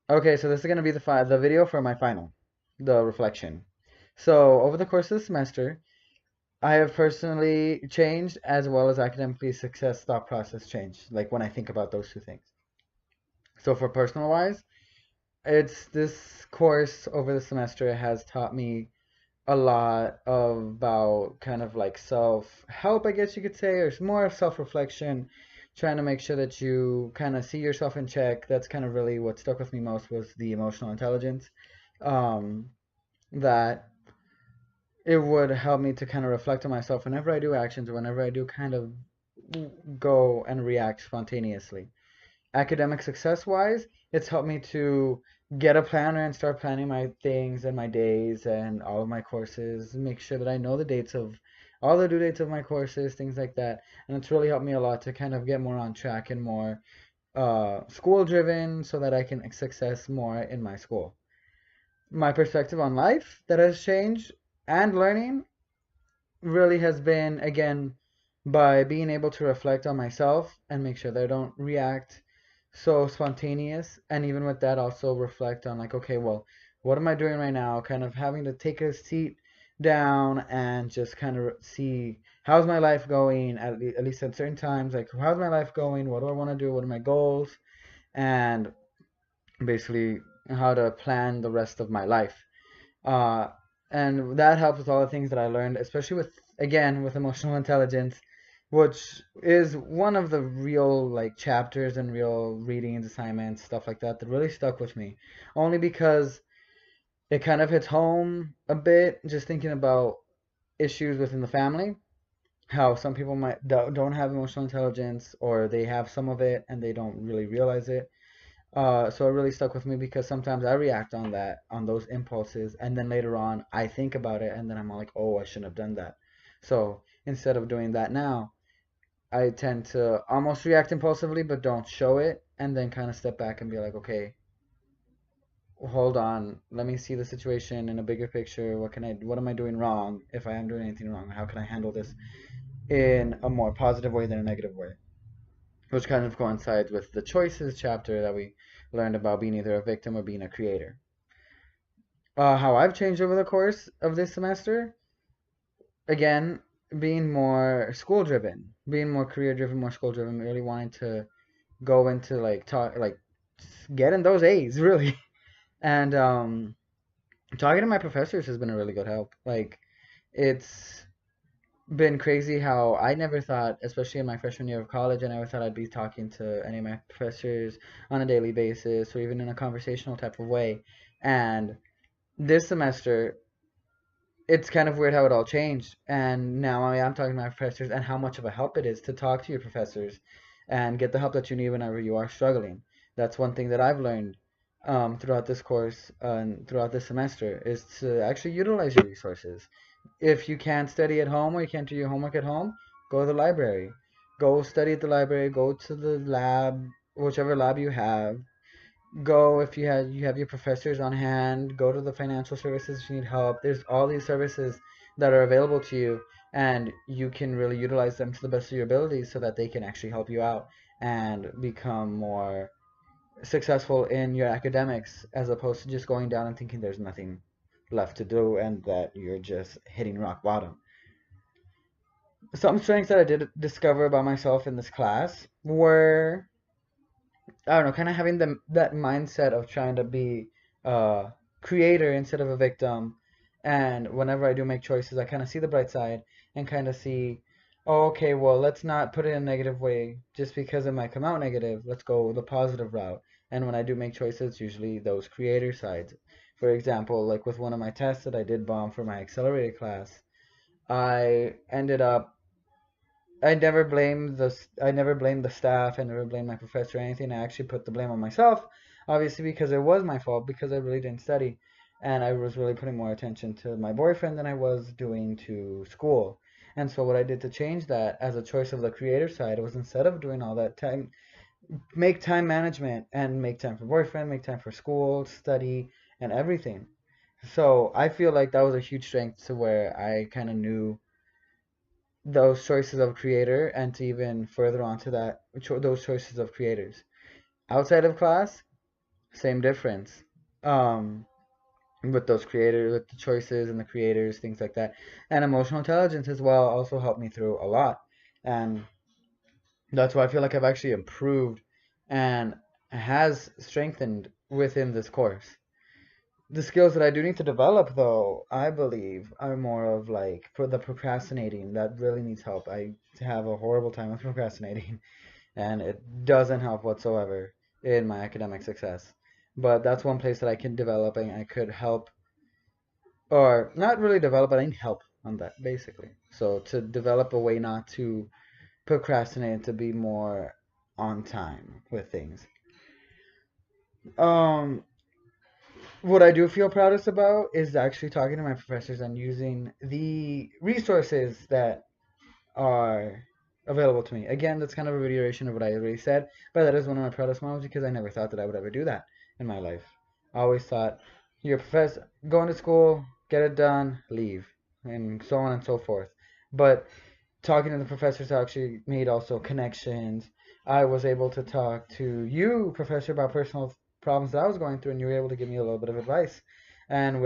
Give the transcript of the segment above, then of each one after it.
Okay, so this is gonna be the video for my final, the reflection. So over the course of the semester, I have personally changed as well as academically success thought process changed. Like when I think about those two things. So for personal wise, it's this course over the semester has taught me a lot about kind of like self help, I guess you could say, or it's more self reflection, trying to make sure that you kind of see yourself in check. That's kind of really what stuck with me most was the emotional intelligence. Um, that it would help me to kind of reflect on myself whenever I do actions, or whenever I do kind of go and react spontaneously. Academic success wise, it's helped me to get a planner and start planning my things and my days and all of my courses, make sure that I know the dates of all the due dates of my courses, things like that. And it's really helped me a lot to kind of get more on track and more school driven so that I can success more in my school. My perspective on life that has changed and learning really has been, again, by being able to reflect on myself and make sure that I don't react so spontaneous, and even with that also reflect on, like, okay, well, what am I doing right now, kind of having to take a seat down and just kind of see how's my life going at least at certain times, like how's my life going, what do I want to do, what are my goals, and basically how to plan the rest of my life. uh, and that helps with all the things that I learned, especially with, again, with emotional intelligence, which is one of the real like chapters and real readings, assignments, stuff like that that really stuck with me. Only because it kind of hits home a bit, just thinking about issues within the family, how some people might don't have emotional intelligence, or they have some of it and they don't really realize it. So it really stuck with me because sometimes I react on that, on those impulses, and then later on I think about it, and then I'm like, oh, I shouldn't have done that. So instead of doing that now, I tend to almost react impulsively, but don't show it, and then kind of step back and be like, okay, hold on, let me see the situation in a bigger picture. What am I doing wrong? If I am doing anything wrong, how can I handle this in a more positive way than a negative way? Which kind of coincides with the choices chapter that we learned about being either a victim or being a creator. How I've changed over the course of this semester, again, being more school driven, being more career driven, more school driven, really wanting to go into like talk, like getting those A's really. And talking to my professors has been a really good help. Like, it's been crazy how I never thought, especially in my freshman year of college, I never thought I'd be talking to any of my professors on a daily basis or even in a conversational type of way. And this semester, it's kind of weird how it all changed. And now I am talking to my professors and how much of a help it is to talk to your professors and get the help that you need whenever you are struggling. That's one thing that I've learned throughout this course and throughout this semester is to actually utilize your resources. If you can't study at home or you can't do your homework at home, go to the library. Go study at the library, go to the lab, whichever lab you have, go if you have your professors on hand, go to the financial services if you need help. There's all these services that are available to you, and you can really utilize them to the best of your abilities so that they can actually help you out and become more successful in your academics, as opposed to just going down and thinking there's nothing left to do and that you're just hitting rock bottom. Some strengths that I did discover about myself in this class were, I don't know, kind of having that mindset of trying to be a creator instead of a victim. And whenever I do make choices, I kind of see the bright side and kind of see, oh, okay, well, let's not put it in a negative way just because it might come out negative. Let's go the positive route. And when I do make choices, usually those creator sides. For example, like with one of my tests that I did bomb for my accelerated class, I ended up I never blamed the staff. I never blamed my professor or anything. I actually put the blame on myself, obviously because it was my fault because I really didn't study, and I was really putting more attention to my boyfriend than I was doing to school. And so what I did to change that as a choice of the creator side was, instead of doing all that time, make time management and make time for boyfriend, make time for school, study, and everything. So I feel like that was a huge strength to where I kind of knew those choices of creator, and to even further onto that, those choices of creators outside of class. Same difference. Um, with those creators, with the choices and the creators, things like that. And emotional intelligence as well also helped me through a lot. And that's why I feel like I've actually improved and has strengthened within this course. The skills that I do need to develop, though, I believe, are more of like for the procrastinating that really needs help. I have a horrible time with procrastinating, and it doesn't help whatsoever in my academic success. But that's one place that I can develop and I could help, or not really develop, but I need help on that basically. So to develop a way not to procrastinate and to be more on time with things. Um, what I do feel proudest about is actually talking to my professors and using the resources that are available to me. Again, that's kind of a reiteration of what I already said, but that is one of my proudest moments because I never thought that I would ever do that in my life. I always thought, you're a professor, going to school, get it done, leave, and so on and so forth. But talking to the professors actually made also connections. I was able to talk to you, professor, about personal problems that I was going through, and you were able to give me a little bit of advice. And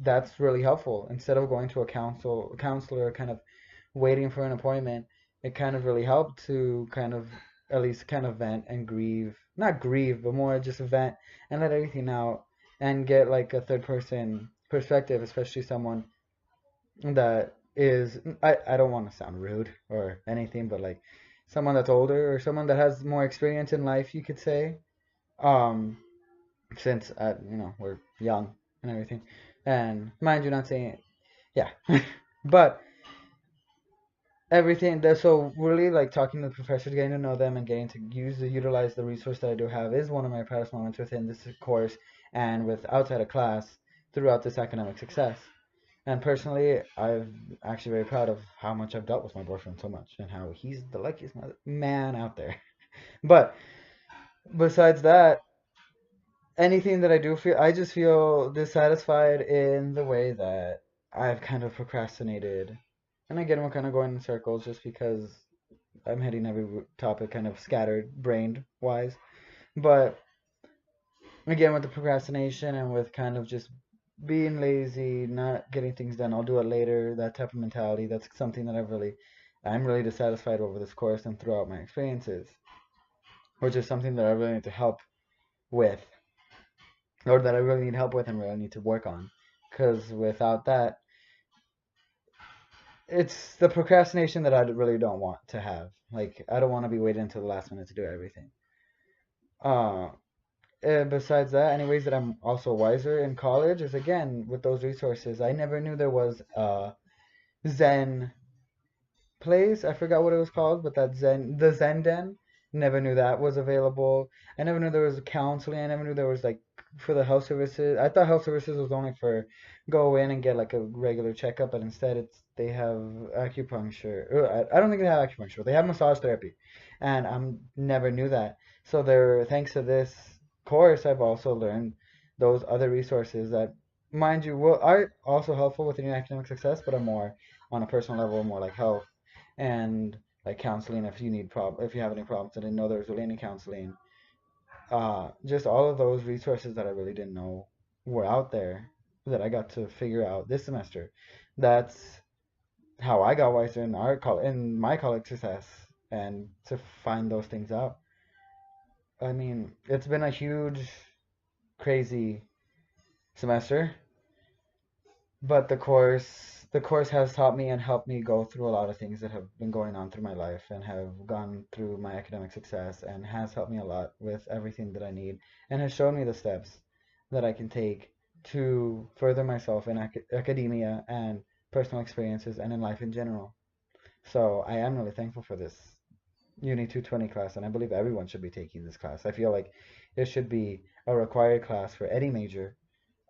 that's really helpful. Instead of going to a counselor, kind of waiting for an appointment, it kind of really helped to kind of at least kind of vent and grieve, not grieve, but more just vent and let everything out and get like a third person perspective, especially someone that is I don't want to sound rude or anything, but like someone that's older or someone that has more experience in life, you could say. Um, since we're young and everything, and mind you, not saying yeah, but everything that so really like talking to the professors, getting to know them, and getting to utilize the resource that I do have is one of my proudest moments within this course and with outside of class throughout this academic success. And personally, I'm actually very proud of how much I've dealt with my boyfriend so much and how he's the luckiest man out there. But besides that, anything that I do feel, I just feel dissatisfied in the way that I've kind of procrastinated. And again, we're kind of going in circles just because I'm hitting every topic kind of scattered brained wise. But again, with the procrastination and with kind of just being lazy, not getting things done, I'll do it later, that type of mentality, that's something that I'm really dissatisfied over this course and throughout my experiences, which is something that I really need to help with, or that I really need help with and really need to work on. Because without that, it's the procrastination that I really don't want to have. Like, I don't want to be waiting until the last minute to do everything. Uh, Besides that, any ways that I'm also wiser in college is again with those resources. I never knew there was a Zen place. I forgot what it was called, but the Zen Den. Never knew that was available. I never knew there was counseling. I never knew there was like for the health services. I thought health services was only for go in and get like a regular checkup, but instead they have acupuncture. I don't think they have acupuncture. They have massage therapy, and I never knew that. So there, thanks to this course, I've also learned those other resources that, mind you, are also helpful within your academic success, but are more on a personal level, more like health and like counseling if you have any problems. I didn't know there was really any counseling. Just all of those resources that I really didn't know were out there that I got to figure out this semester. That's how I got wiser in my college success and to find those things out. I mean, it's been a huge, crazy semester. But the course has taught me and helped me go through a lot of things that have been going on through my life and have gone through my academic success and has helped me a lot with everything that I need and has shown me the steps that I can take to further myself in academia and personal experiences and in life in general. So I am really thankful for this Uni 220 class, and I believe everyone should be taking this class. I feel like it should be a required class for any major.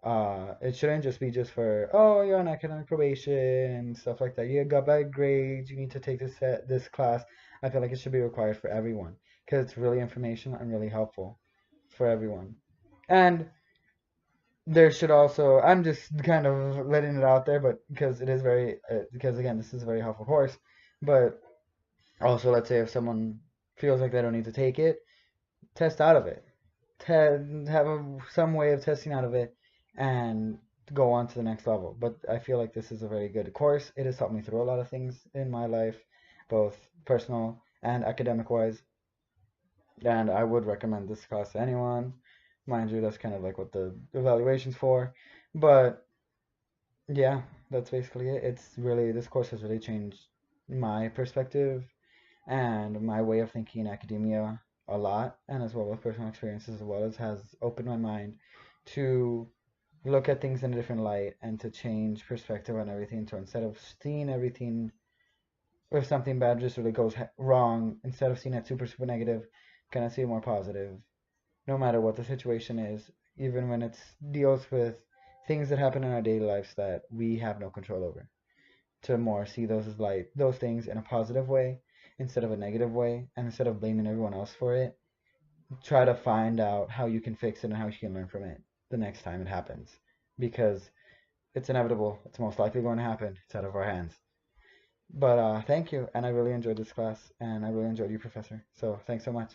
It shouldn't just be just for, oh, you're on academic probation and stuff like that. You got bad grades, you need to take this class. I feel like it should be required for everyone because it's really informational and really helpful for everyone. And there should also, I'm just kind of letting it out there, but because it is because again, this is a very helpful course. But also, let's say if someone feels like they don't need to take it, test out of it. have some way of testing out of it and go on to the next level. But I feel like this is a very good course. It has helped me through a lot of things in my life, both personal and academic wise. And I would recommend this class to anyone. Mind you, that's kind of like what the evaluation's for. But yeah, that's basically it. This course has really changed my perspective and my way of thinking in academia a lot, and as well with personal experiences, as well as has opened my mind to look at things in a different light and to change perspective on everything. So instead of seeing everything, if something bad just really goes wrong, instead of seeing it super negative, kind of see it more positive, no matter what the situation is, even when it deals with things that happen in our daily lives that we have no control over. To more see those as like those things in a positive way instead of a negative way, and instead of blaming everyone else for it, try to find out how you can fix it and how you can learn from it the next time it happens, because it's inevitable. It's most likely going to happen. It's out of our hands. But thank you, and I really enjoyed this class, and I really enjoyed you, Professor. So thanks so much.